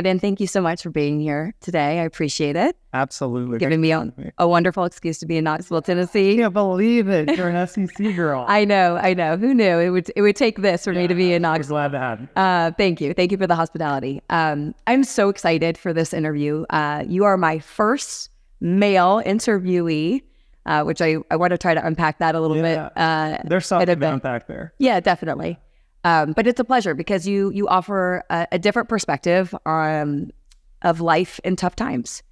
Brandon, thank you so much for being here today. I appreciate it. Absolutely. Giving me a wonderful excuse to be in Knoxville, Tennessee. I can't believe it. You're an SEC girl. I know. Who knew it would take this for me to be in Knoxville. We're glad to have you. Thank you. Thank you for the hospitality. I'm so excited for this interview. You are my first male interviewee, which I want to try to unpack that a little bit. There's something to unpack there. Yeah, definitely. But it's a pleasure because you offer a different perspective of life in tough times.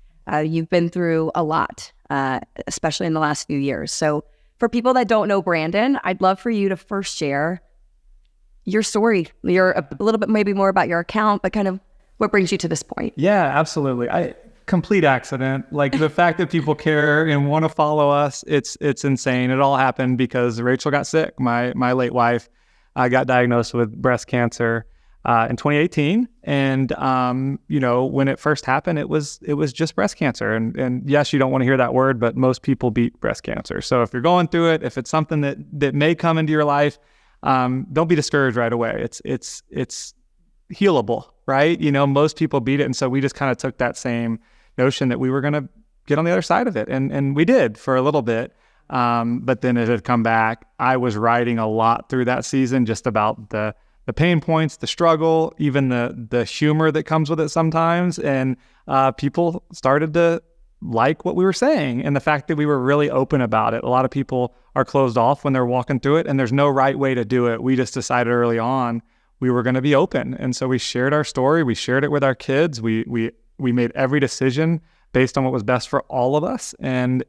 You've been through a lot, especially in the last few years. So for people that don't know Brandon, I'd love for you to first share your story. You're a little bit maybe more about your account, but kind of what brings you to this point. Yeah, absolutely. Complete accident. Like the fact that people care and want to follow us, it's insane. It all happened because Rachel got sick. My late wife got diagnosed with breast cancer in 2018. And, when it first happened, it was just breast cancer. And yes, you don't want to hear that word, but most people beat breast cancer. So if you're going through it, if it's something that may come into your life, don't be discouraged right away. It's healable, right? Most people beat it. And so we just kind of took that same notion that we were going to get on the other side of it. And we did for a little bit. But then it had come back. I was writing a lot through that season, just about the pain points, the struggle, even the humor that comes with it sometimes. And people started to like what we were saying and the fact that we were really open about it. A lot of people are closed off when they're walking through it, and there's no right way to do it. We just decided early on we were going to be open. And so we shared our story. We shared it with our kids. We made every decision based on what was best for all of us. And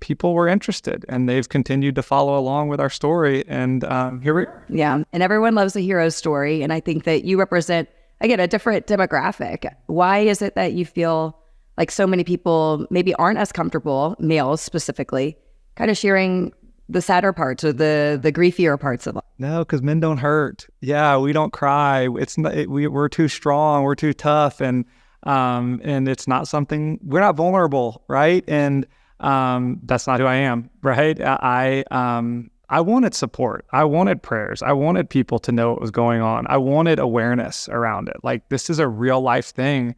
people were interested, and they've continued to follow along with our story. And here we are. Yeah. And everyone loves a hero story. And I think that you represent, again, a different demographic. Why is it that you feel like so many people maybe aren't as comfortable, males specifically, kind of sharing the sadder parts or the griefier parts of it? No, because men don't hurt. Yeah, we don't cry. We're too strong. We're too tough. And it's not something, we're not vulnerable, right? And that's not who I am, right? I wanted support. I wanted prayers. I wanted people to know what was going on. I wanted awareness around it. Like, this is a real life thing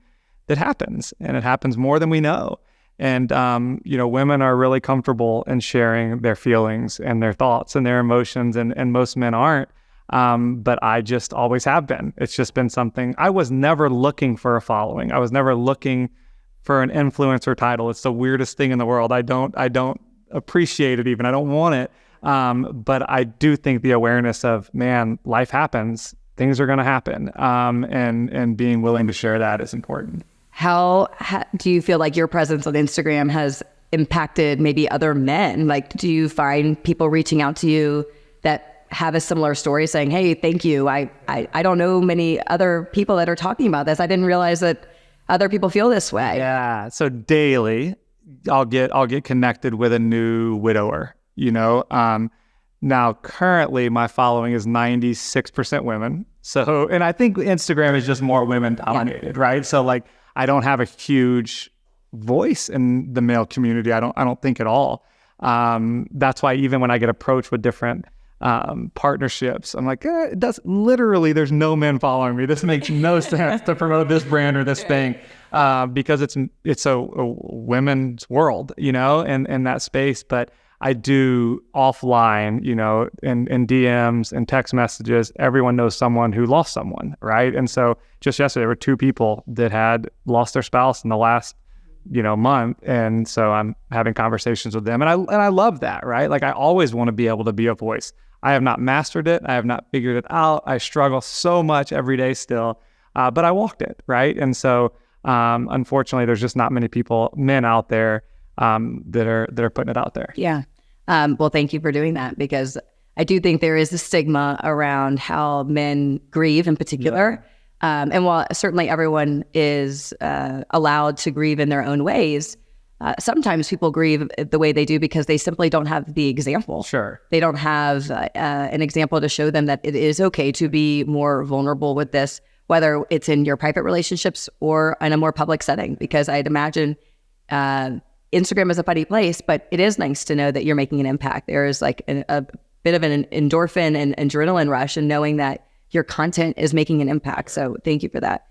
that happens, and it happens more than we know. And, women are really comfortable in sharing their feelings and their thoughts and their emotions, and most men aren't. But I just always have been. It's just been something. I was never looking for a following. I was never looking for an influencer title. It's the weirdest thing in the world. I don't appreciate it even. I don't want it. But I do think the awareness of, man, life happens. Things are going to happen. And being willing to share that is important. How do you feel like your presence on Instagram has impacted maybe other men? Like, do you find people reaching out to you that have a similar story saying, hey, thank you. I don't know many other people that are talking about this. I didn't realize that other people feel this way. Yeah. So daily I'll get connected with a new widower, Now currently my following is 96% women. So, and I think Instagram is just more women dominated, right? So like, I don't have a huge voice in the male community. I don't think at all. That's why even when I get approached with different partnerships, I'm like, there's no men following me. This makes no sense to promote this brand or this thing, because it's a women's world, in that space. But I do offline, in DMs and text messages, everyone knows someone who lost someone, right? And so just yesterday, there were 2 people that had lost their spouse in the last, month. And so I'm having conversations with them, and I love that, right? Like, I always want to be able to be a voice. I have not mastered it. I have not figured it out. I struggle so much every day still, but I walked it, right? And so, unfortunately, there's just not many men out there that are putting it out there. Yeah. Well, thank you for doing that, because I do think there is a stigma around how men grieve in particular. Yeah. And while certainly everyone is allowed to grieve in their own ways, sometimes people grieve the way they do because they simply don't have the example. Sure. They don't have an example to show them that it is okay to be more vulnerable with this, whether it's in your private relationships or in a more public setting, because I'd imagine Instagram is a funny place, but it is nice to know that you're making an impact. There is like a bit of an endorphin and adrenaline rush in knowing that your content is making an impact. So thank you for that.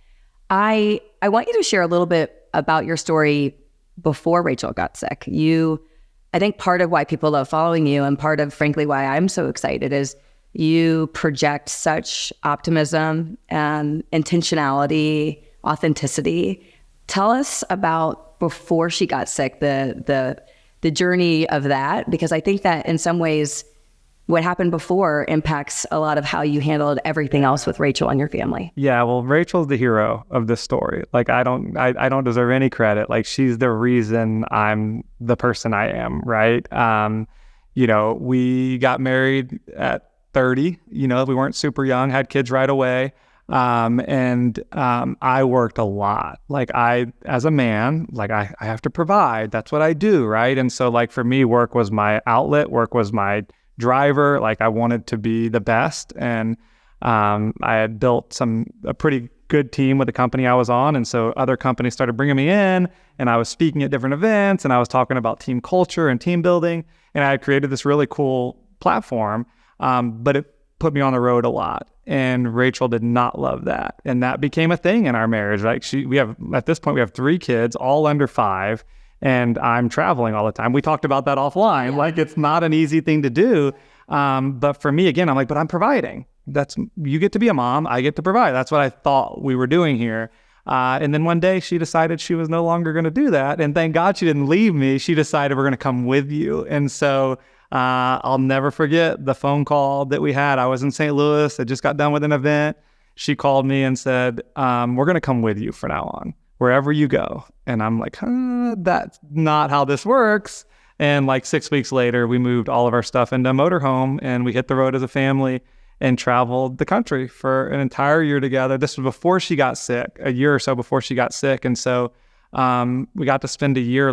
I want you to share a little bit about your story before Rachel got sick. I think part of why people love following you, and part of, frankly, why I'm so excited, is you project such optimism and intentionality, authenticity. Tell us about before she got sick, the journey of that, because I think that in some ways what happened before impacts a lot of how you handled everything else with Rachel and your family. Yeah, well, Rachel's the hero of this story. Like, I don't deserve any credit. Like, she's the reason I'm the person I am, right? We got married at 30. We weren't super young, had kids right away. I worked a lot. Like, as a man, like I have to provide. That's what I do, right? And so, like, for me, work was my outlet. Work was my driver. Like, I wanted to be the best, and I had built a pretty good team with the company I was on, and so other companies started bringing me in, and I was speaking at different events, and I was talking about team culture and team building, and I had created this really cool platform, but it put me on the road a lot, and Rachel did not love that, and that became a thing in our marriage. Like, at this point we have 3 kids, all under 5. And I'm traveling all the time. We talked about that offline. Yeah. Like, it's not an easy thing to do. But for me, again, I'm like, but I'm providing. You get to be a mom. I get to provide. That's what I thought we were doing here. And then one day she decided she was no longer going to do that. And thank God she didn't leave me. She decided we're going to come with you. And so I'll never forget the phone call that we had. I was in St. Louis. I just got done with an event. She called me and said, we're going to come with you from now on, wherever you go. And I'm like, that's not how this works. And like 6 weeks later, we moved all of our stuff into a motorhome, and we hit the road as a family and traveled the country for an entire year together. This was before she got sick, a year or so before she got sick. And so I got to spend a year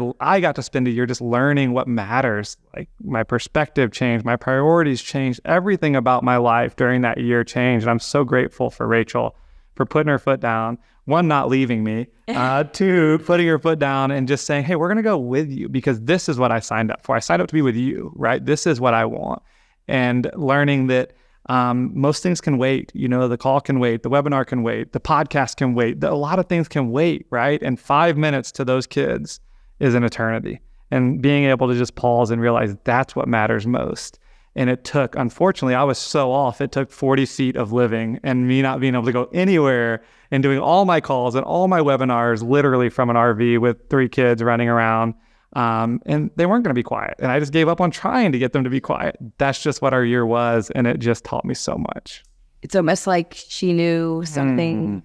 just learning what matters. Like, my perspective changed, my priorities changed, everything about my life during that year changed. And I'm so grateful for Rachel for putting her foot down. 1, not leaving me. 2, putting her foot down and just saying, hey, we're going to go with you because this is what I signed up for. I signed up to be with you, right? This is what I want. And learning that most things can wait. The call can wait. The webinar can wait. The podcast can wait. A lot of things can wait, right? And 5 minutes to those kids is an eternity. And being able to just pause and realize that's what matters most. And it took, unfortunately, I was so off. It took 40 feet of living and me not being able to go anywhere and doing all my calls and all my webinars literally from an RV with 3 kids running around. And they weren't going to be quiet. And I just gave up on trying to get them to be quiet. That's just what our year was. And it just taught me so much. It's almost like she knew something.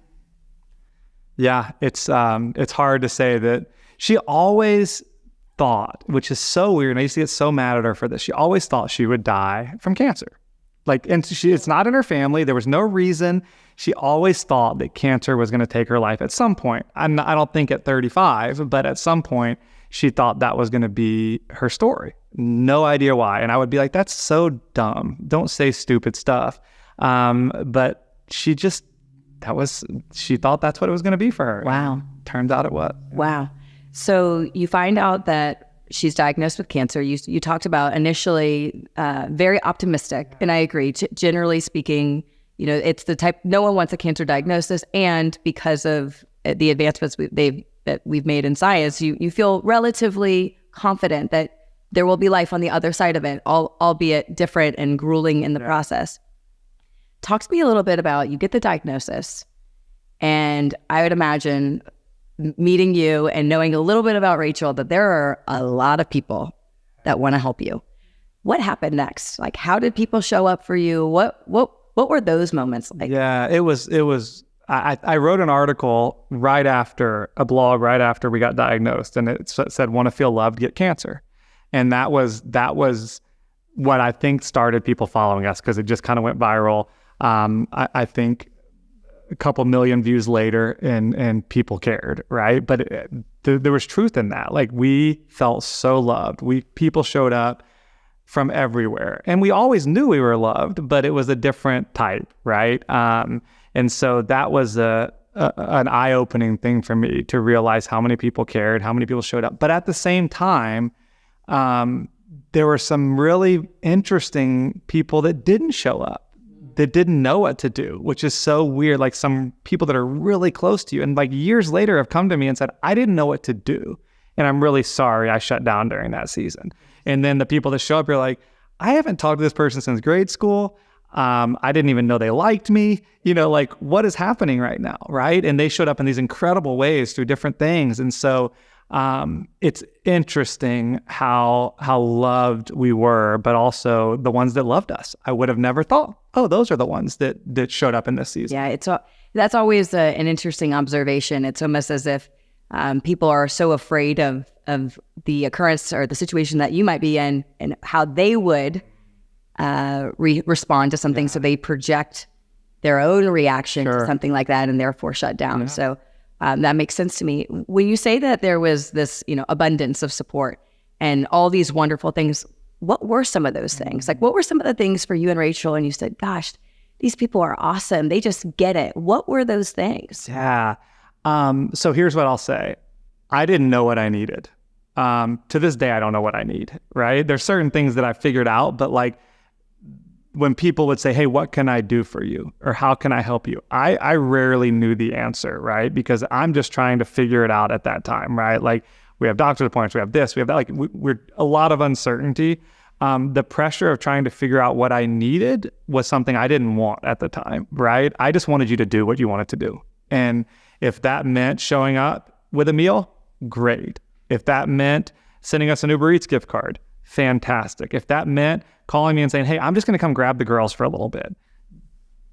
Yeah, it's hard to say that. She always thought, which is so weird, and I used to get so mad at her for this, she always thought she would die from cancer. Like, and it's not in her family. There was no reason. She always thought that cancer was going to take her life at some point. I don't think at 35, but at some point, she thought that was going to be her story. No idea why. And I would be like, that's so dumb. Don't say stupid stuff. But she thought that's what it was going to be for her. Wow. Turns out it was. Wow. So you find out that she's diagnosed with cancer. You talked about initially very optimistic, and I agree. Generally speaking, it's the type, no one wants a cancer diagnosis, and because of the advancements that we've made in science, you feel relatively confident that there will be life on the other side of it, albeit different and grueling in the process. Talk to me a little bit about, you get the diagnosis, and I would imagine meeting you and knowing a little bit about Rachel, that there are a lot of people that want to help you. What happened next? Like, how did people show up for you? What were those moments like? Yeah, it was. I wrote an article a blog right after we got diagnosed, and it said, "Want to feel loved? Get cancer," and that was what I think started people following us, because it just kind of went viral. I think a couple million views later, and people cared, right? But there was truth in that. Like, we felt so loved. People showed up from everywhere, and we always knew we were loved, but it was a different type, right? And so that was an eye-opening thing for me to realize how many people cared, how many people showed up. But at the same time, there were some really interesting people that didn't show up. that didn't know what to do, which is so weird. Like some people that are really close to you and like years later have come to me and said, I didn't know what to do. And I'm really sorry I shut down during that season. And then the people that show up, you're like, I haven't talked to this person since grade school. I didn't even know they liked me. Like what is happening right now, right? And they showed up in these incredible ways through different things. And so it's interesting how loved we were, but also the ones that loved us. I would have never thought, oh, those are the ones that showed up in this season. Yeah, that's always an interesting observation. It's almost as if people are so afraid of the occurrence or the situation that you might be in and how they would respond to something. So they project their own reaction to something like that and therefore shut down. Yeah. So that makes sense to me. When you say that there was this, abundance of support and all these wonderful things, what were some of those things? Like, what were some of the things for you and Rachel? And you said, gosh, these people are awesome. They just get it. What were those things? Yeah. So here's what I'll say. I didn't know what I needed. To this day, I don't know what I need, right? There's certain things that I figured out, but like when people would say, hey, what can I do for you? Or how can I help you? I rarely knew the answer, right? Because I'm just trying to figure it out at that time, right? Like we have doctor's appointments, we have this, we have that, like we're a lot of uncertainty. The pressure of trying to figure out what I needed was something I didn't want at the time, right? I just wanted you to do what you wanted to do. And if that meant showing up with a meal, great. If that meant sending us an Uber Eats gift card, fantastic. If that meant calling me and saying, hey, I'm just going to come grab the girls for a little bit.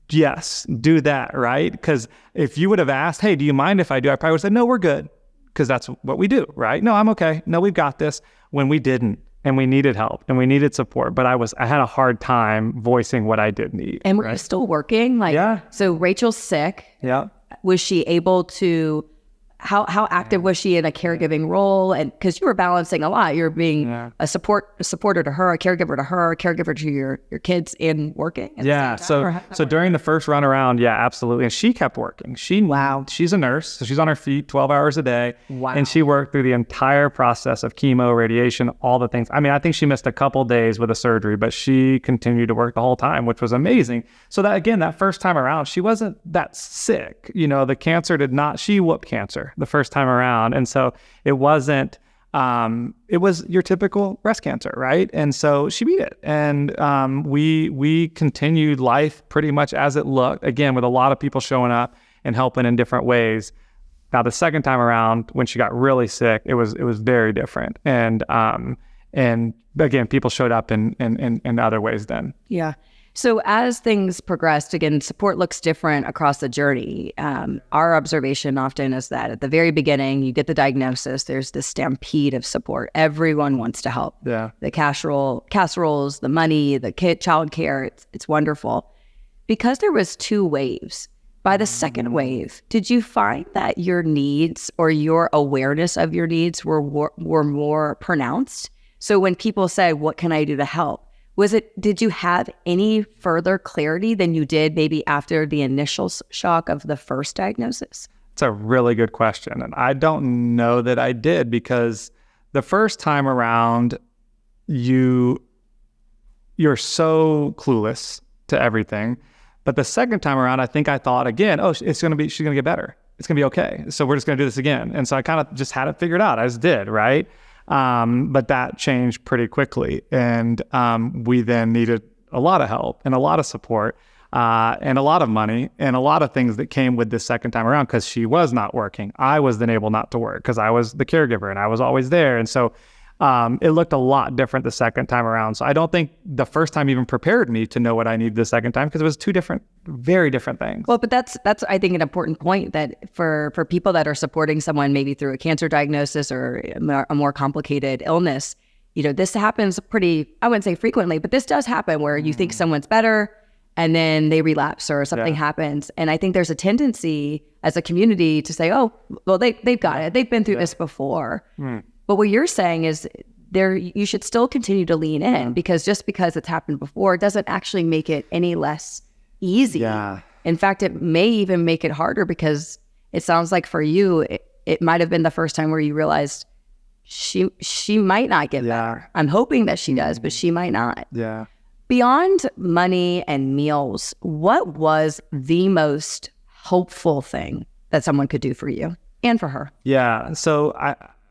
Yes, do that, right? Because if you would have asked, hey, do you mind if I do? I probably would have said, no, we're good. Because that's what we do, right? No, I'm okay. No, we've got this. When we didn't, and we needed help and we needed support, but I had a hard time voicing what I did need. And were you still working? Yeah. So Rachel's sick. Yeah. Was she able to, how active was she in a caregiving role? And because you were balancing a lot, you're being a supporter to her, a caregiver to your kids in working. Yeah. So during the first run around, yeah, absolutely. And she kept working. She's a nurse, so she's on her feet 12 hours a day. Wow. And she worked through the entire process of chemo, radiation, all the things. I mean, I think she missed a couple days with a surgery, but she continued to work the whole time, which was amazing. So that, again, that first time around, she wasn't that sick. The cancer she whooped cancer the first time around. And so it wasn't, it was your typical breast cancer, right? And so she beat it. And we continued life pretty much as it looked, again, with a lot of people showing up and helping in different ways. Now, the second time around, when she got really sick, it was very different. And again, people showed up in other ways then. Yeah. So as things progressed, again, support looks different across the journey. Our observation often is that at the very beginning, you get the diagnosis, there's this stampede of support. Everyone wants to help. Yeah. The casseroles, the money, the child care, it's wonderful. Because there was 2 waves, by the second wave, did you find that your needs or your awareness of your needs were more pronounced? So when people say, what can I do to help? Did you have any further clarity than you did maybe after the initial shock of the first diagnosis? It's a really good question. And I don't know that I did, because the first time around, you're so clueless to everything. But the second time around, I think I thought again, she's going to get better. It's going to be okay. So we're just going to do this again. And so I kind of just had it figured out. I just did, right? But that changed pretty quickly. And we then needed a lot of help and a lot of support and a lot of money and a lot of things that came with this second time around, because she was not working. I was then able not to work because I was the caregiver and I was always there. And so it looked a lot different the second time around. So I don't think the first time even prepared me to know what I needed the second time, because it was 2 very different things. Well, but that's I think an important point, that for people that are supporting someone maybe through a cancer diagnosis or a more complicated illness, this happens I wouldn't say frequently, but this does happen where you think someone's better and then they relapse or something happens. And I think there's a tendency as a community to say, oh, well, they've got it. They've been through this before. But what you're saying is you should still continue to lean in, because just because it's happened before doesn't actually make it any less easy. Yeah. In fact, it may even make it harder, because it sounds like for you, it might have been the first time where you realized she might not get better. I'm hoping that she does, but she might not. Yeah. Beyond money and meals, what was the most hopeful thing that someone could do for you and for her? Yeah. So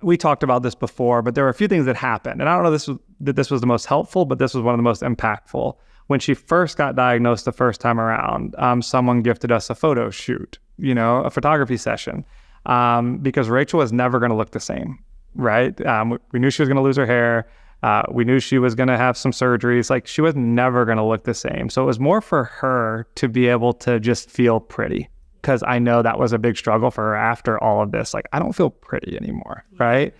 we talked about this before, but there were a few things that happened. And I don't know that this was the most helpful, but this was one of the most impactful. When she first got diagnosed the first time around, someone gifted us a photo shoot, a photography session, because Rachel was never going to look the same, right? We knew she was going to lose her hair. We knew she was going to have some surgeries. Like, she was never going to look the same. So it was more for her to be able to just feel pretty, because I know that was a big struggle for her after all of this. Like, I don't feel pretty anymore, right?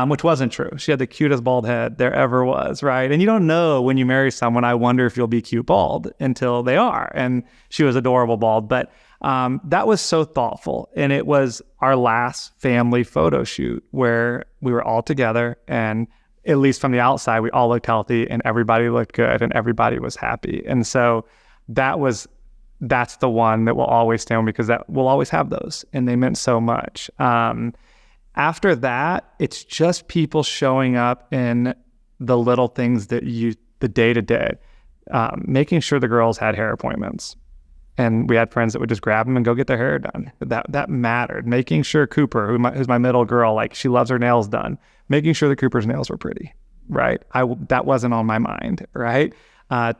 Which wasn't true. She had the cutest bald head there ever was, right? And you don't know when you marry someone, I wonder if you'll be cute bald, until they are. And she was adorable bald. But that was so thoughtful. And it was our last family photo shoot where we were all together, and at least from the outside, we all looked healthy and everybody looked good and everybody was happy. And so that's the one that will always stand, because that we'll always have those, and they meant so much. After that, it's just people showing up in the little things that the day-to-day, making sure the girls had hair appointments. And we had friends that would just grab them and go get their hair done. That mattered. Making sure Cooper, who's my middle girl, like, she loves her nails done, making sure that Cooper's nails were pretty, right? That wasn't on my mind, right?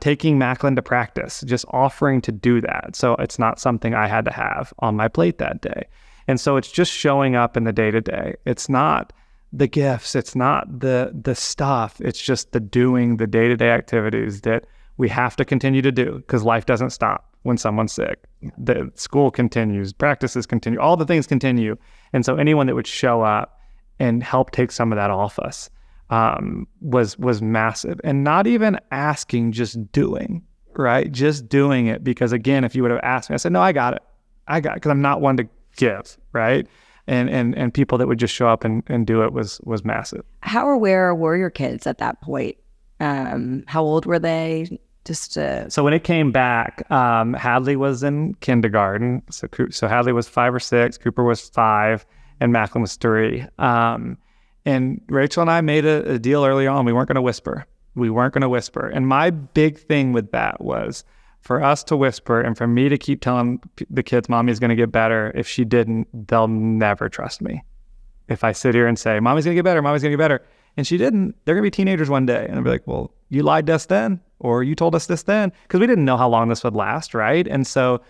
Taking Macklin to practice, just offering to do that. So it's not something I had to have on my plate that day. And so it's just showing up in the day-to-day. It's not the gifts. It's not the stuff. It's just the doing, the day-to-day activities that we have to continue to do, because life doesn't stop when someone's sick. The school continues, practices continue, all the things continue. And so anyone that would show up and help take some of that off us was massive. And not even asking, just doing, right? Just doing it. Because again, if you would have asked me, I said, no, I got it, because I'm not one to give, right? And people that would just show up and do it was massive. How aware were your kids at that point? How old were they? So when it came back, Hadley was in kindergarten. So Hadley was 5 or 6, Cooper was 5, and Macklin was 3. And Rachel and I made a deal early on. We weren't going to whisper. And my big thing with that was for us to whisper, and for me to keep telling the kids, Mommy's going to get better. If she didn't, they'll never trust me. If I sit here and say, Mommy's going to get better, Mommy's going to get better, and she didn't, they're going to be teenagers one day. And I'll be like, well, you lied to us then, or you told us this then, because we didn't know how long this would last, right? And so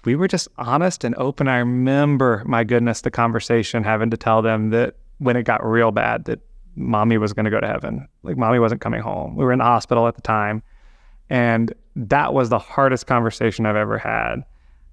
we were just honest and open. I remember, my goodness, the conversation having to tell them that when it got real bad, that Mommy was going to go to heaven. Like, Mommy wasn't coming home. We were in the hospital at the time. And that was the hardest conversation I've ever had,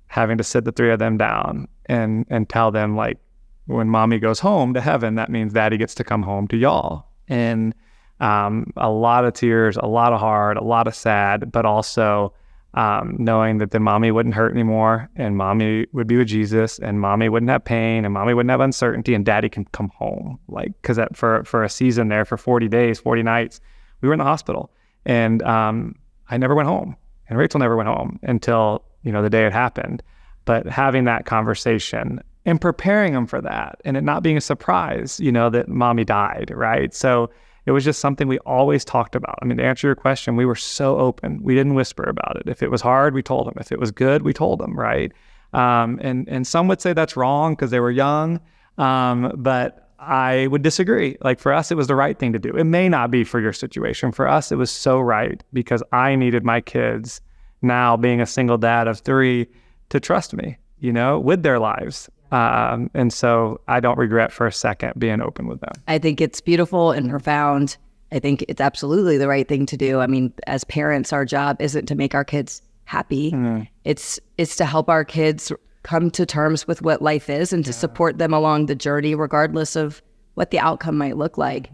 having to sit the 3 of them down and tell them, like, when Mommy goes home to heaven, that means Daddy gets to come home to y'all. And a lot of tears, a lot of hard, a lot of sad, but also knowing that then Mommy wouldn't hurt anymore, and Mommy would be with Jesus, and Mommy wouldn't have pain, and Mommy wouldn't have uncertainty, and Daddy can come home. Like, because for a season there, for 40 days, 40 nights, we were in the hospital. And I never went home, and Rachel never went home until, the day it happened. But having that conversation and preparing them for that, and it not being a surprise, that Mommy died, right? So it was just something we always talked about. I mean, to answer your question, we were so open. We didn't whisper about it. If it was hard, we told them. If it was good, we told them, right? And some would say that's wrong because they were young, but I would disagree. Like, for us, it was the right thing to do. It may not be for your situation. For us, it was so right, because I needed my kids, now being a single dad of 3, to trust me, with their lives. And so I don't regret for a second being open with them. I think it's beautiful and profound. I think it's absolutely the right thing to do. I mean, as parents, our job isn't to make our kids happy. Mm. It's to help our kids come to terms with what life is, and to support them along the journey, regardless of what the outcome might look like.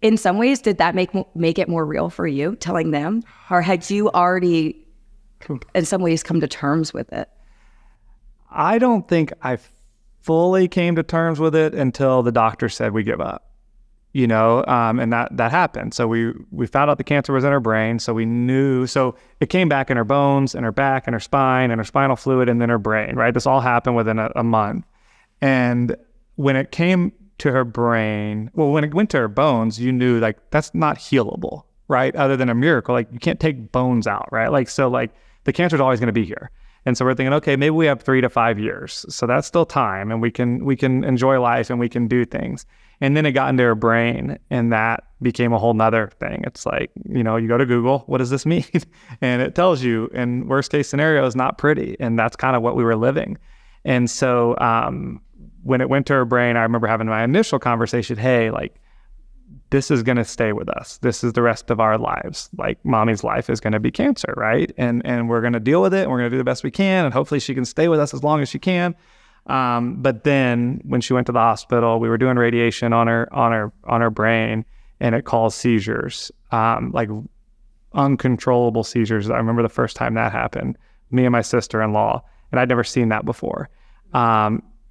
In some ways, did that make it more real for you, telling them? Or had you already, in some ways, come to terms with it? I don't think I fully came to terms with it until the doctor said we give up, and that happened. So we found out the cancer was in her brain. So we knew, so it came back in her bones, in her back, in her spine, in her spinal fluid, and then her brain, right? This all happened within a month. And when it came to her brain, when it went to her bones, you knew, like, that's not healable. right? Other than a miracle, like you can't take bones out, right? Like, so like the cancer is always going to be here. And so we're thinking, okay, maybe we have 3 to 5 years. So that's still time, and we can enjoy life and we can do things. And then it got into her brain, and that became a whole nother thing. It's like, you go to Google, what does this mean? And it tells you, and worst case scenario is not pretty. And that's kind of what we were living. And so when it went to her brain, I remember having my initial conversation, hey, like, this is going to stay with us. This is the rest of our lives. Like, mommy's life is going to be cancer, right? And we're going to deal with it, and we're going to do the best we can, and hopefully she can stay with us as long as she can. But then when she went to the hospital, we were doing radiation on her brain, and it caused seizures, like uncontrollable seizures. I remember the first time that happened, me and my sister-in-law, and I'd never seen that before.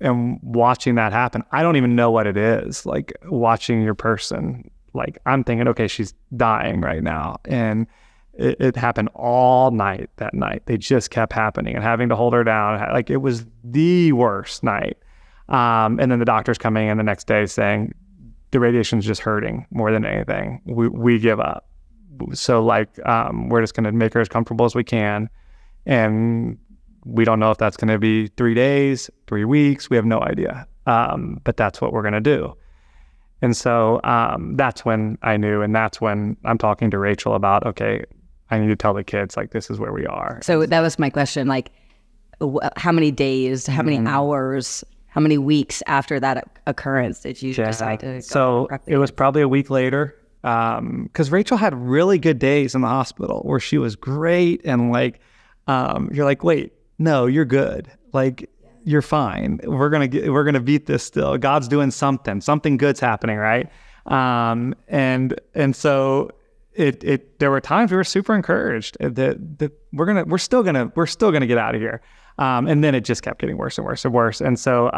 And watching that happen, I don't even know what it is. Like, watching your person, like, I'm thinking, okay, she's dying right now. And it happened all night that night. They just kept happening, and having to hold her down. Like, it was the worst night. And then the doctor's coming in the next day saying, the radiation's just hurting more than anything. We give up. So like, we're just going to make her as comfortable as we can. And we don't know if that's going to be 3 days, 3 weeks. We have no idea. But that's what we're going to do. And so that's when I knew, and that's when I'm talking to Rachel about, okay, I need to tell the kids, like, this is where we are. So that was my question. Like, how many days, how many hours, how many weeks after that occurrence did you decide to go? So it was probably a week later, because Rachel had really good days in the hospital where she was great. And like, you're like, wait, no, you're good. Like, you're fine. We're going to beat this still. God's doing something good's happening. Right. And so there were times we were super encouraged that we're still going to get out of here. And then it just kept getting worse and worse and worse. And so,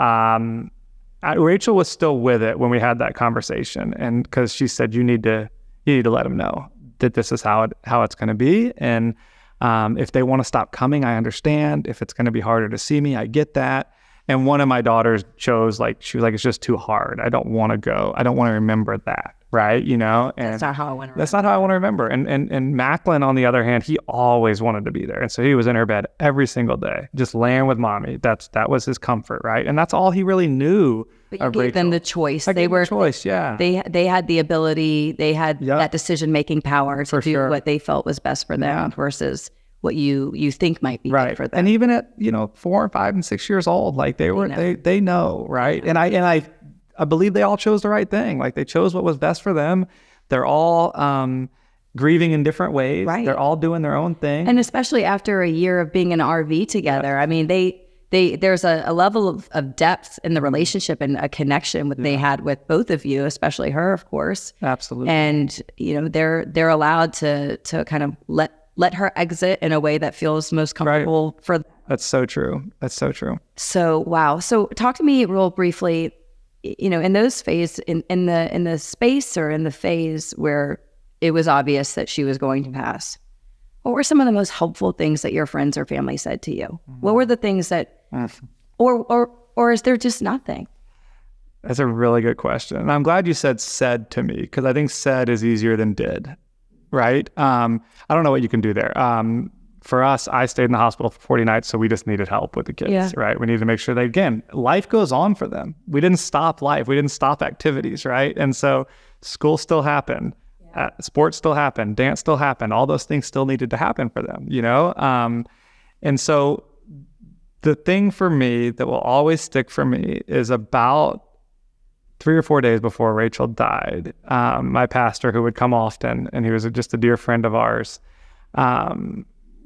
Rachel was still with it when we had that conversation. And cause she said, you need to let them know that this is how it's going to be. And, if they want to stop coming, I understand. If it's going to be harder to see me, I get that. And one of my daughters chose, like, she was like, it's just too hard. I don't want to go. I don't want to remember that. Right. And that's not how I want to remember. That's not how I want to remember. And Macklin, on the other hand, he always wanted to be there. And so he was in her bed every single day, just laying with mommy. That was his comfort. Right. And that's all he really knew. But you gave them the choice. They were choice. Yeah. They had the ability, they had that decision-making power to do what they felt was best for them versus what you think might be good for them. And even at, 4, 5, and 6 years old, like they know. Right. And I believe they all chose the right thing. Like, they chose what was best for them. They're all grieving in different ways. Right. They're all doing their own thing. And especially after a year of being in an RV together, I mean, there's a level of depth in the relationship and a connection they had with both of you, especially her, of course. Absolutely. And they're allowed to kind of let her exit in a way that feels most comfortable for them. That's so true. So wow. So talk to me real briefly. In those phase, in the space or in the phase where it was obvious that she was going to pass, what were some of the most helpful things that your friends or family said to you? Mm-hmm. What were the things that, or is there just nothing? That's a really good question. And I'm glad you said to me, because I think said is easier than did, right? I don't know what you can do there. For us, I stayed in the hospital for 40 nights, so we just needed help with the kids, right? We needed to make sure that, again, life goes on for them. We didn't stop life. We didn't stop activities, right? And so school still happened. Sports still happened. Dance still happened. All those things still needed to happen for them, And so the thing for me that will always stick for me is about 3 or 4 days before Rachel died, my pastor, who would come often, and he was just a dear friend of ours,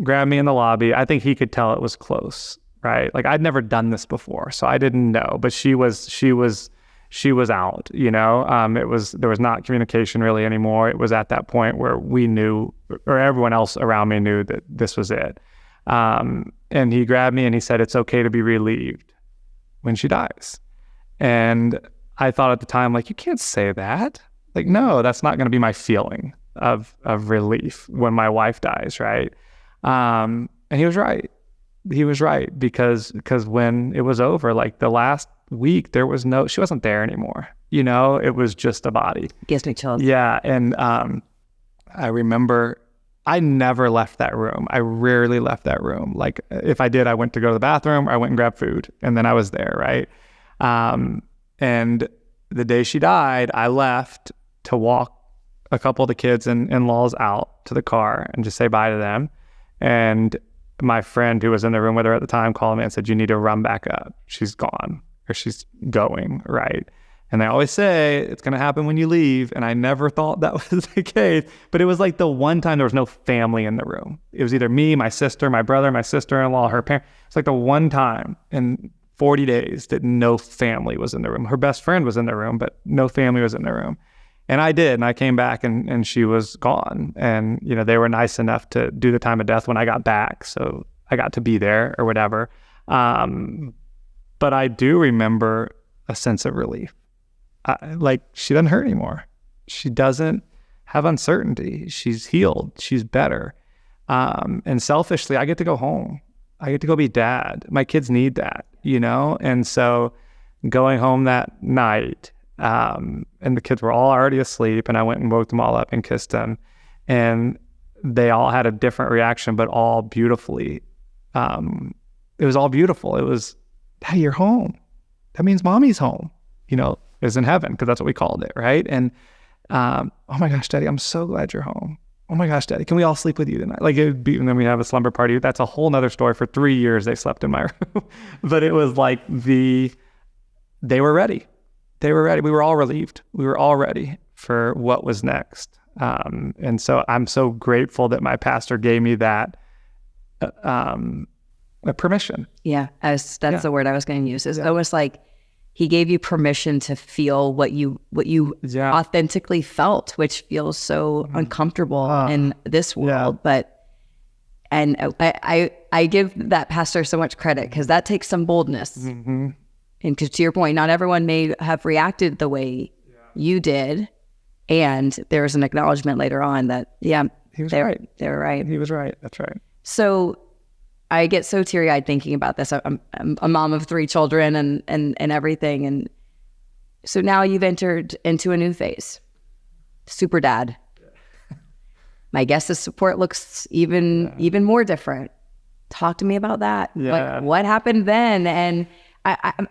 grabbed me in the lobby. I think he could tell it was close, right? Like, I'd never done this before, so I didn't know, but she was out, there was not communication really anymore. It was at that point where we knew, or everyone else around me knew, that this was it. And he grabbed me and he said, it's okay to be relieved when she dies. And I thought at the time, like, you can't say that. Like, no, that's not going to be my feeling of relief when my wife dies, right? And he was right. Because when it was over, like the last week, she wasn't there anymore. It was just a body. Gives me chills. Yeah. And I remember I never left that room. I rarely left that room. Like if I did, I went to go to the bathroom, or I went and grabbed food, and then I was there, right? And the day she died, I left to walk a couple of the kids and in-laws out to the car and just say bye to them. And my friend who was in the room with her at the time called me and said, "You need to run back up. She's gone, or she's going," right? And they always say it's going to happen when you leave. And I never thought that was the case. But it was like the one time there was no family in the room. It was either me, my sister, my brother, my sister-in-law, her parents. It's like the one time in 40 days that no family was in the room. Her best friend was in the room, but no family was in the room. And I did. And I came back and she was gone. And, you know, they were nice enough to do the time of death when I got back. So I got to be there or whatever. But I do remember a sense of relief. Like she doesn't hurt anymore. She doesn't have uncertainty. She's healed. She's better. And selfishly, I get to go home. I get to go be dad. My kids need that, you know? And so going home that night, and the kids were all already asleep, and I went and woke them all up and kissed them. And they all had a different reaction, but all beautifully. It was all beautiful. It was, "Hey, you're home. That means mommy's home." You know, is in heaven, because that's what we called it, right? And "Oh my gosh, Daddy, I'm so glad you're home. Oh my gosh, Daddy, can we all sleep with you tonight?" Like it would be, and then we have a slumber party. That's a whole nother story. For 3 years, they slept in my room. But it was like they were ready. They were ready. We were all relieved. We were all ready for what was next. And so I'm so grateful that my pastor gave me that permission. Yeah, that's the word I was going to use. It's almost like he gave you permission to feel what you authentically felt, which feels so uncomfortable in this world. But I give that pastor so much credit, because that takes some boldness. Mm-hmm. And because to your point, not everyone may have reacted the way you did, and there was an acknowledgement later on that he was right. They were right. He was right. That's right. So I get so teary-eyed thinking about this. I'm a mom of 3 children and everything. And so now you've entered into a new phase. Super dad. My guess is support looks even more different. Talk to me about that. Yeah. What happened then? And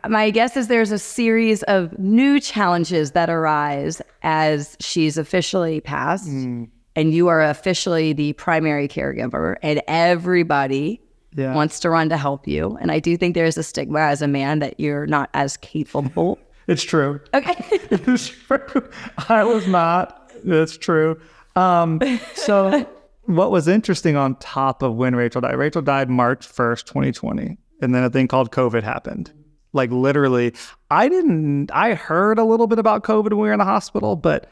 my guess is there's a series of new challenges that arise as she's officially passed, and you are officially the primary caregiver, and everybody wants to run to help you. And I do think there's a stigma as a man that you're not as capable. It's true. Okay. It's true. I was not. It's true. So what was interesting on top of when Rachel died March 1st, 2020. And then a thing called COVID happened. Like literally, I heard a little bit about COVID when we were in the hospital, but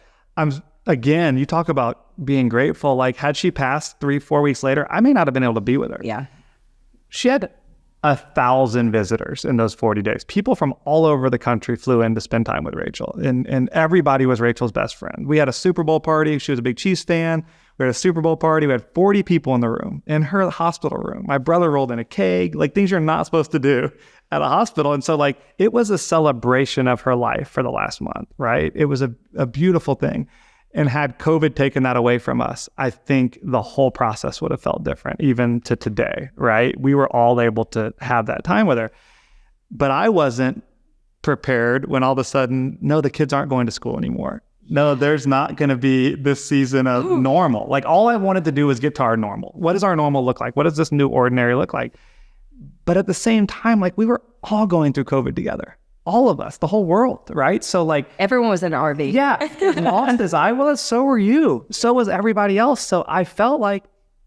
again, you talk about being grateful. Like had she passed 3-4 weeks later, I may not have been able to be with her. Yeah. She had 1,000 visitors in those 40 days. People from all over the country flew in to spend time with Rachel, and everybody was Rachel's best friend. We had a Super Bowl party. She was a big Chiefs fan. We had a Super Bowl party. We had 40 people in the room, in her hospital room. My brother rolled in a keg, like things you're not supposed to do at a hospital. And so like, it was a celebration of her life for the last month, right? It was a beautiful thing. And had COVID taken that away from us, I think the whole process would have felt different, even to today, right? We were all able to have that time with her. But I wasn't prepared when all of a sudden, no, the kids aren't going to school anymore. No, there's not going to be this season of normal. Like all I wanted to do was get to our normal. What does our normal look like? What does this new ordinary look like? But at the same time, like we were all going through COVID together. All of us, the whole world, right? So like everyone was in an RV. Yeah, lost as I was, so were you. So was everybody else. So I felt like,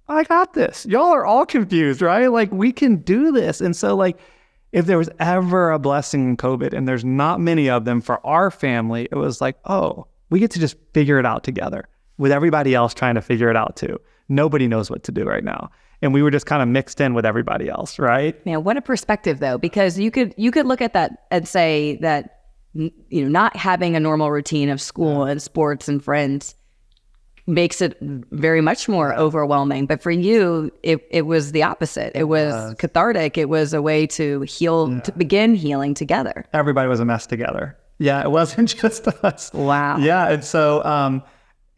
I got this. Y'all are all confused, right? Like we can do this. And so like, if there was ever a blessing in COVID, and there's not many of them for our family, it was like, oh, we get to just figure it out together with everybody else trying to figure it out too. Nobody knows what to do right now. And we were just kind of mixed in with everybody else, right? Man, what a perspective though, because you could look at that and say that, you know, not having a normal routine of school and sports and friends makes it very much more overwhelming. But for you, it was the opposite. It was cathartic. It was a way to heal, to begin healing together. Everybody was a mess together. Yeah, it wasn't just us. Wow. Yeah, and so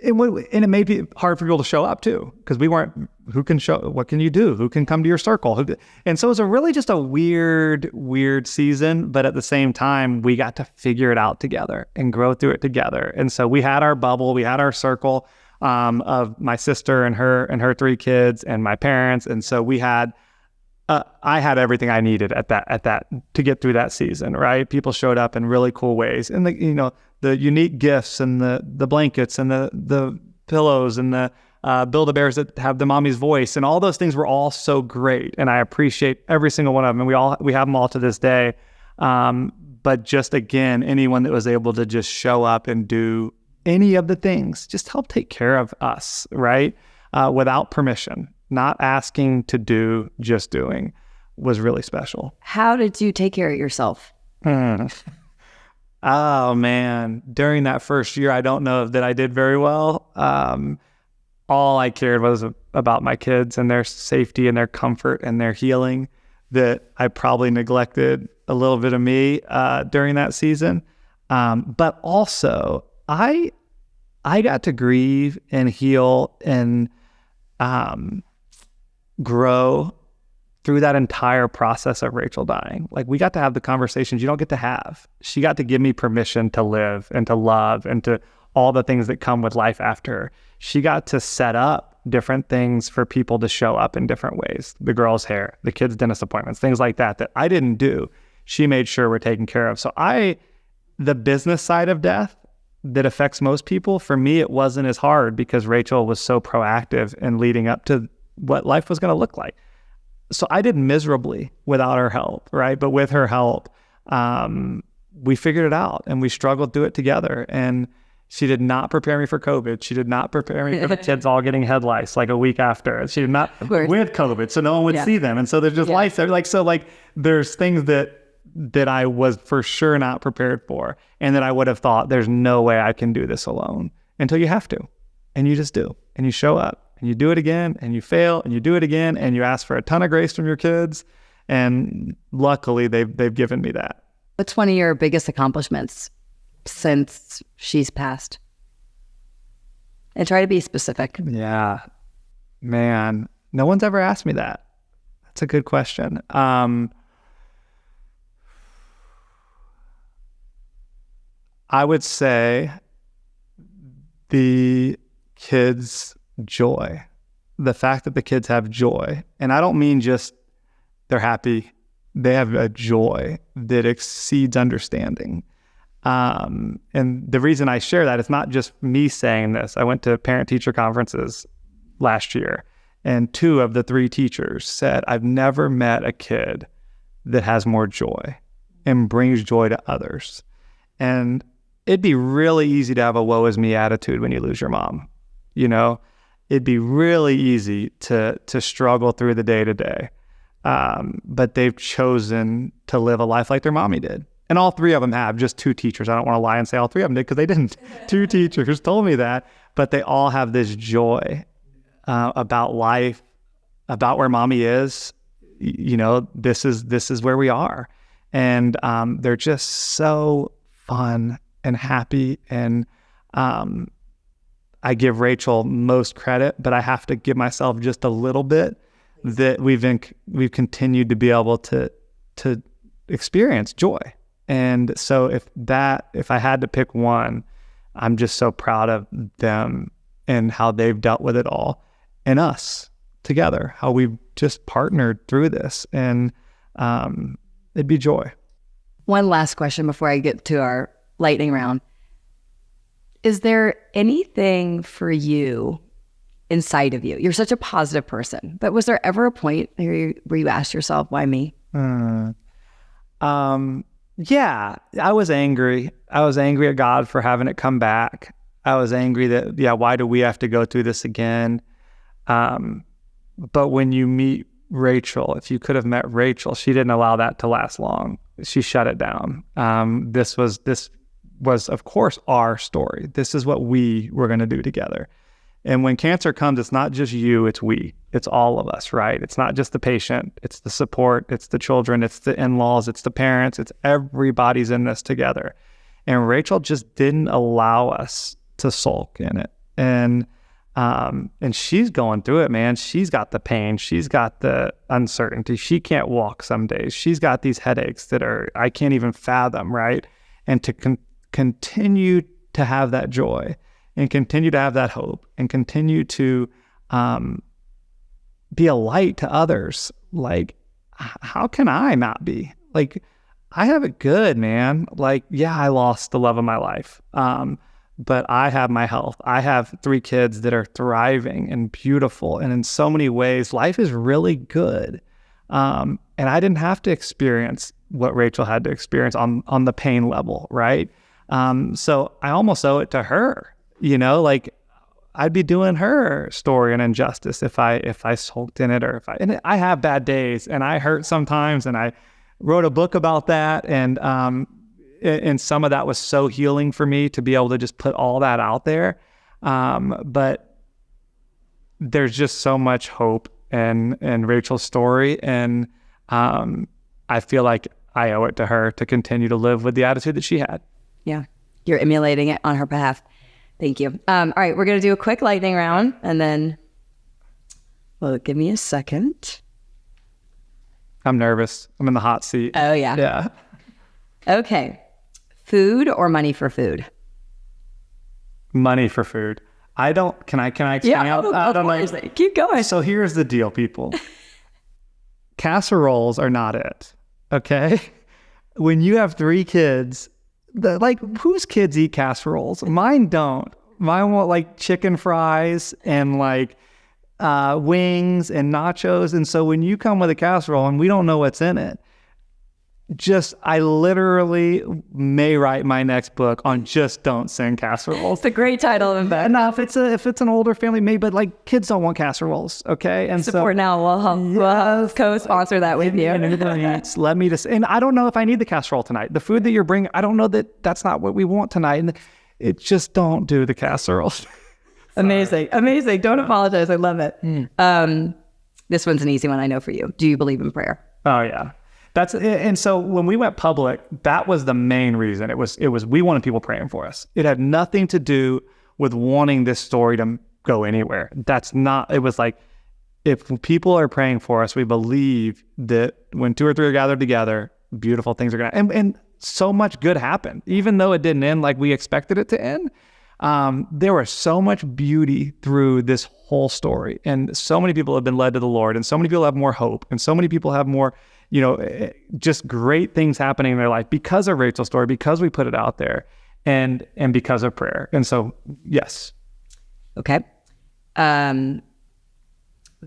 and it may be hard for people to show up too, because we weren't, what can you do? Who can come to your circle? And so it was really just a weird season. But at the same time, we got to figure it out together and grow through it together. And so we had our bubble, we had our circle of my sister and her 3 kids and my parents. And so we had, I had everything I needed at that to get through that season, right? People showed up in really cool ways, and the unique gifts and the blankets and the pillows and the Build-A-Bears that have the mommy's voice, and all those things were all so great. And I appreciate every single one of them. And we have them all to this day. But just again, anyone that was able to just show up and do any of the things, just help take care of us, right? Without permission, not asking to do, just doing, was really special. How did you take care of yourself? Oh man, during that first year, I don't know that I did very well. All I cared was about my kids and their safety and their comfort and their healing, that I probably neglected a little bit of me during that season. But also, I got to grieve and heal and grow through that entire process of Rachel dying. Like, we got to have the conversations you don't get to have. She got to give me permission to live and to love and to all the things that come with life after. She got to set up different things for people to show up in different ways. The girls' hair, the kids' dentist appointments, things like that I didn't do. She made sure we're taken care of. So the business side of death that affects most people, for me, it wasn't as hard because Rachel was so proactive in leading up to what life was going to look like. So I did miserably without her help, right? But with her help, we figured it out and we struggled through it together. And she did not prepare me for COVID. She did not prepare me for the kids all getting head lice like a week after. She did not with COVID, so no one would see them. And so there's just lice there. There's things that I was for sure not prepared for, and that I would have thought there's no way I can do this alone, until you have to. And you just do. And you show up. And you do it again, and you fail, and you do it again, and you ask for a ton of grace from your kids. And luckily, they've given me that. What's one of your biggest accomplishments since she's passed? And try to be specific. Yeah, man, no one's ever asked me that. That's a good question. I would say the kids' joy, the fact that the kids have joy. And I don't mean just they're happy, they have a joy that exceeds understanding. And the reason I share that, it's not just me saying this. I went to parent-teacher conferences last year, and 2 of the 3 teachers said, I've never met a kid that has more joy and brings joy to others. And it'd be really easy to have a woe is me attitude when you lose your mom. It'd be really easy to struggle through the day-to-day. But they've chosen to live a life like their mommy did. And all 3 of them have, just 2 teachers. I don't want to lie and say all 3 of them did, because they didn't. 2 teachers told me that. But they all have this joy about life, about where mommy is. This is where we are. And they're just so fun and happy. And I give Rachel most credit, but I have to give myself just a little bit, that we've continued to be able to experience joy. And so if I had to pick one, I'm just so proud of them and how they've dealt with it all, and us together, how we've just partnered through this, and it'd be joy. One last question before I get to our lightning round. Is there anything for you inside of you? You're such a positive person, but was there ever a point where you asked yourself, why me? Yeah, I was angry. I was angry at God for having it come back. I was angry that, why do we have to go through this again? But when you meet Rachel, if you could have met Rachel, she didn't allow that to last long. She shut it down. This was, of course, our story. This is what we were going to do together. And when cancer comes, it's not just you, it's we. It's all of us, right? It's not just the patient. It's the support. It's the children. It's the in-laws. It's the parents. It's everybody's in this together. And Rachel just didn't allow us to sulk in it. and she's going through it, man. She's got the pain. She's got the uncertainty. She can't walk some days. She's got these headaches that I can't even fathom, right? And to continue to have that joy and continue to have that hope and continue to be a light to others. Like, how can I not be? Like, I have it good, man. Like, yeah, I lost the love of my life. But I have my health. I have 3 kids that are thriving and beautiful. And in so many ways, life is really good. And I didn't have to experience what Rachel had to experience on the pain level, right? So I almost owe it to her, like I'd be doing her story an injustice if I sulked in it, and I have bad days and I hurt sometimes, and I wrote a book about that. And some of that was so healing for me to be able to just put all that out there. But there's just so much hope in Rachel's story. And I feel like I owe it to her to continue to live with the attitude that she had. Yeah. You're emulating it on her behalf. Thank you. All right. We're going to do a quick lightning round, and then, well, give me a second. I'm nervous. I'm in the hot seat. Oh, yeah. Yeah. Okay. Food or money for food? Money for food. Can I explain? Yeah, of course. Keep going. So here's the deal, people. Casseroles are not it. Okay? When you have 3 kids, whose kids eat casseroles? Mine don't. Mine want like chicken fries and like wings and nachos. And so when you come with a casserole and we don't know what's in it, I literally may write my next book on just don't send casseroles. It's a great title of that. Now, if it's an older family, maybe, but like kids don't want casseroles, okay? And Support now. We'll co-sponsor that with you. Let me just, and I don't know if I need the casserole tonight. The food that you're bringing, I don't know that's not what we want tonight. And it just don't do the casseroles. Amazing. Don't apologize. I love it. This one's an easy one, I know, for you. Do you believe in prayer? Oh yeah. And so when we went public, that was the main reason. It was we wanted people praying for us. It had nothing to do with wanting this story to go anywhere. It was like, if people are praying for us, we believe that when 2 or 3 are gathered together, beautiful things are going to, and so much good happened, even though it didn't end like we expected it to end. There was so much beauty through this whole story, and so many people have been led to the Lord, and so many people have more hope, and so many people have more, just great things happening in their life because of Rachel's story, because we put it out there, and because of prayer. And so, yes. Okay.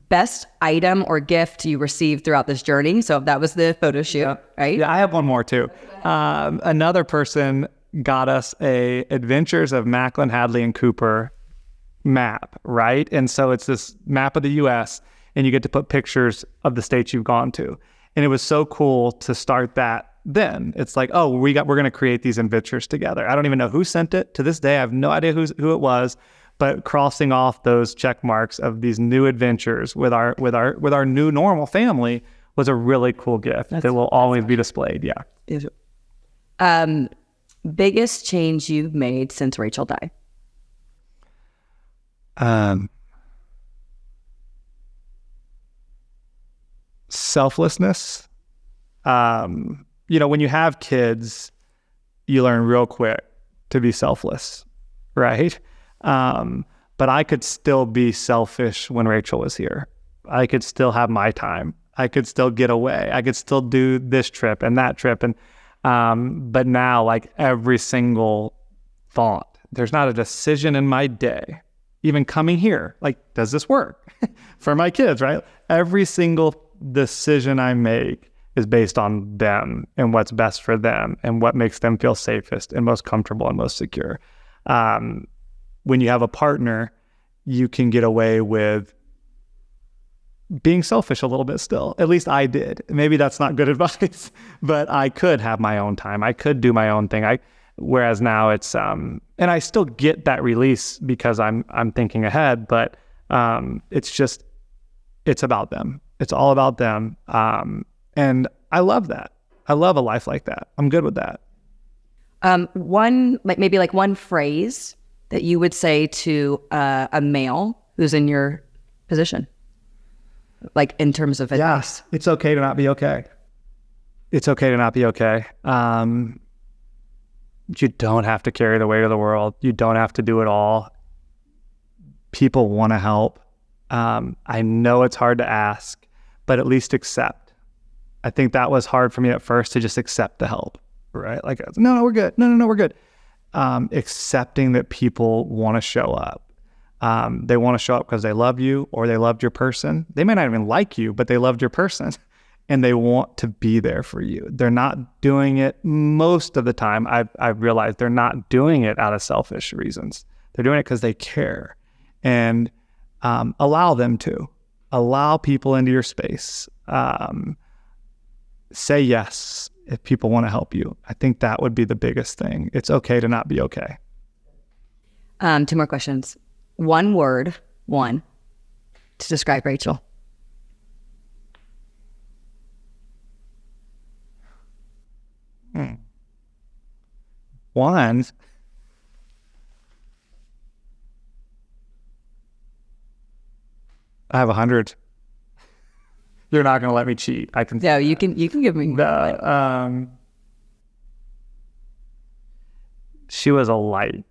Best item or gift you received throughout this journey. So that was the photo shoot, right? Yeah, I have one more too. Another person got us a Adventures of Macklin, Hadley, and Cooper map, right? And so it's this map of the U.S., and you get to put pictures of the states you've gone to. And it was so cool to start that then. It's like, oh, we're going to create these adventures together. I don't even know who sent it. To this day, I have no idea who it was, but crossing off those check marks of these new adventures with our new normal family was a really cool gift that will always be displayed. Yeah. Biggest change you've made since Rachel died? Selflessness. When you have kids, you learn real quick to be selfless, right? But I could still be selfish when Rachel was here. I could still have my time. I could still get away. I could still do this trip and that trip. And but now, like, every single thought, there's not a decision in my day, even coming here, like, does this work for my kids, right? Every single decision I make is based on them and what's best for them and what makes them feel safest and most comfortable and most secure. When you have a partner, you can get away with being selfish a little bit still. At least I did. Maybe that's not good advice, but I could have my own time. I could do my own thing. Whereas now it's, and I still get that release because I'm thinking ahead, but it's about them. It's all about them. And I love that. I love a life like that. I'm good with that. One phrase that you would say to a male who's in your position? Like in terms of advice? Yes, it's okay to not be okay. It's okay to not be okay. You don't have to carry the weight of the world. You don't have to do it all. People want to help. I know it's hard to ask, but at least accept. I think that was hard for me at first, to just accept the help, right? Like, no, we're good. No, we're good. Accepting that people want to show up. They want to show up because they love you or they loved your person. They may not even like you, but they loved your person and they want to be there for you. They're not doing it most of the time. I've realized they're not doing it out of selfish reasons. They're doing it because they care. And allow them to. Allow people into your space. Say yes if people want to help you. I think that would be the biggest thing. It's okay to not be okay. 2 more questions. One word, to describe Rachel. One. I have 100. You're not going to let me cheat. I can. No, you can give me. She was a light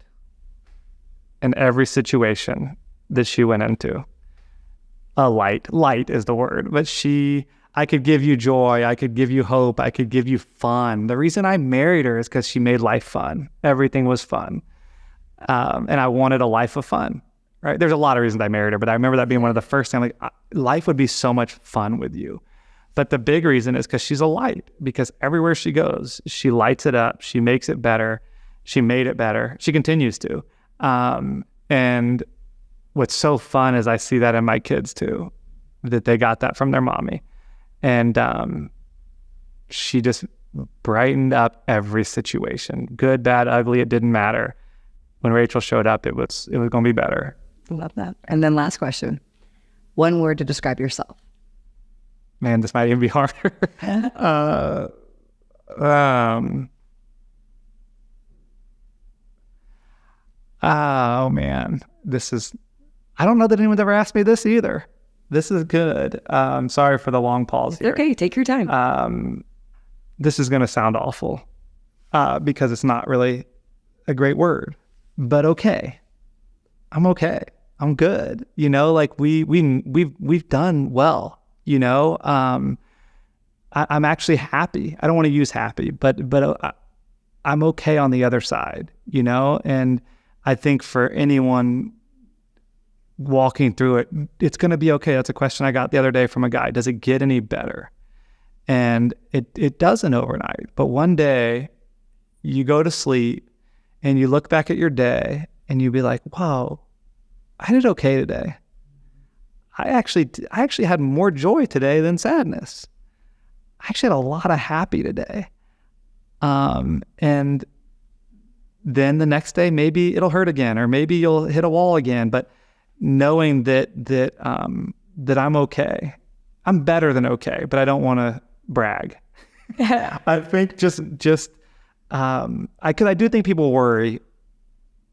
in every situation that she went into. A light. Light is the word. But I could give you joy. I could give you hope. I could give you fun. The reason I married her is because she made life fun. Everything was fun. And I wanted a life of fun. Right? There's a lot of reasons I married her, but I remember that being one of the first things. Like, life would be so much fun with you. But the big reason is because she's a light. Because everywhere she goes, she lights it up. She makes it better. She made it better. She continues to. And what's so fun is I see that in my kids too, that they got that from their mommy. And she just brightened up every situation. Good, bad, ugly, it didn't matter. When Rachel showed up, it was going to be better. Love that. And then last question. One word to describe yourself. Man, this might even be harder. Oh man, I don't know that anyone's ever asked me this either. This is good. Sorry for the long pause here. Okay, take your time. This is going to sound awful because it's not really a great word, but okay. I'm okay. I'm good. You know, like we've done well, you know. I'm actually happy. I don't want to use happy, but I'm okay on the other side, you know. And I think for anyone walking through it, it's going to be okay. That's a question I got the other day from a guy. Does it get any better? And it doesn't overnight. But one day you go to sleep and you look back at your day and you be like, wow, I did okay today. I actually had more joy today than sadness. I actually had a lot of happy today. And then the next day, maybe it'll hurt again, or maybe you'll hit a wall again. But knowing that I'm okay, I'm better than okay, but I don't want to brag. I think I do think people worry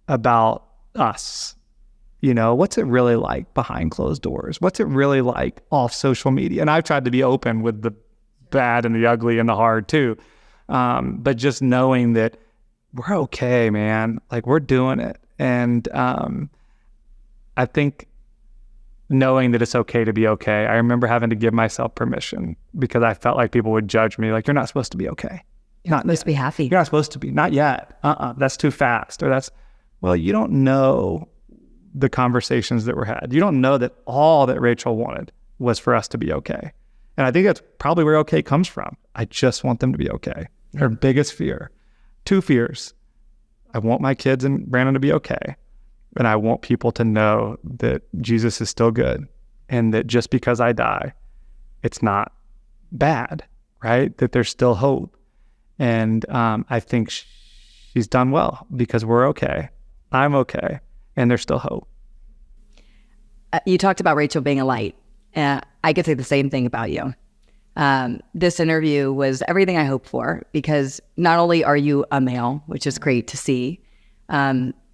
about us. You know, what's it really like behind closed doors? What's it really like off social media? And I've tried to be open with the bad and the ugly and the hard too. But just knowing that we're okay, man, like we're doing it. And I think knowing that it's okay to be okay. I remember having to give myself permission because I felt like people would judge me. Like, you're not supposed to be okay. You're not supposed to be happy. You're not supposed to be. Not yet. That's too fast. Or well, you don't know the conversations that were had. You don't know that all that Rachel wanted was for us to be okay. And I think that's probably where okay comes from. I just want them to be okay. Her biggest fear. 2 fears. I want my kids and Brandon to be okay. And I want people to know that Jesus is still good. And that just because I die, it's not bad, right? That there's still hope. And I think she's done well because we're okay. I'm okay. And there's still hope. You talked about Rachel being a light. I could say the same thing about you. This interview was everything I hoped for because not only are you a male, which is great to see,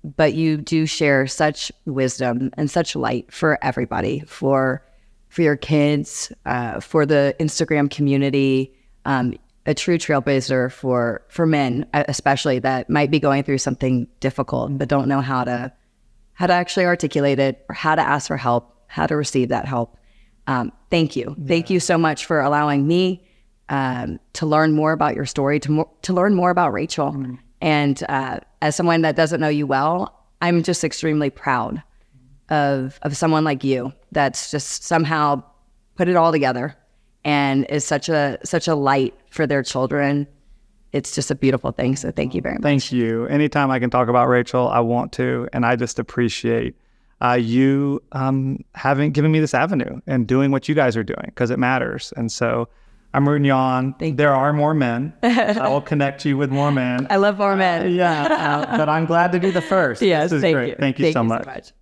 but you do share such wisdom and such light for everybody, for your kids, for the Instagram community, a true trailblazer for men, especially that might be going through something difficult but don't know how to actually articulate it or how to ask for help, how to receive that help. Thank you. Yeah. Thank you so much for allowing me to learn more about your story, to learn more about Rachel. Mm-hmm. And as someone that doesn't know you well, I'm just extremely proud of someone like you that's just somehow put it all together and is such a light for their children. It's just a beautiful thing. So thank you very much. Thank you. Anytime I can talk about Rachel, I want to, and I just appreciate you having given me this avenue and doing what you guys are doing, because it matters. And so I'm rooting you on. There are more men. I will connect you with more men. I love more men. But I'm glad to be the first. Yes, this is great. You. Thank you so much.